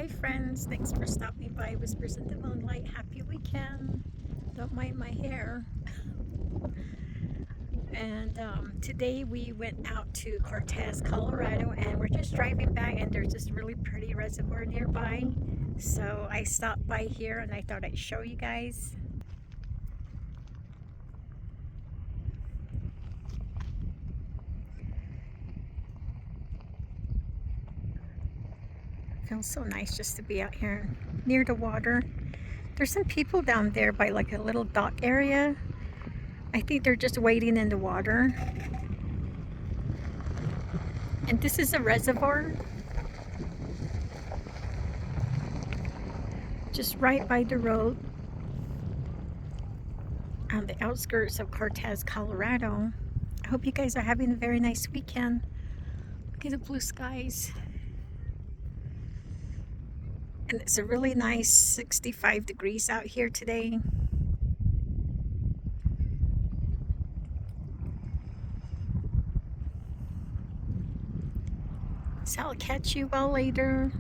Hi friends, thanks for stopping by Whispers in the Moonlight. Happy weekend. Don't mind my hair. And today we went out to Cortez, Colorado, and we're just driving back, and there's this really pretty reservoir nearby. So I stopped by here and I thought I'd show you guys. Feels so nice just to be out here near the water. There's some people down there by like a little dock area. I think they're just wading in the water. And this is a reservoir just right by the road on the outskirts of Cortez, Colorado. I hope you guys are having a very nice weekend. Look at the blue skies. And it's a really nice 65 degrees out here today. So I'll catch you all later.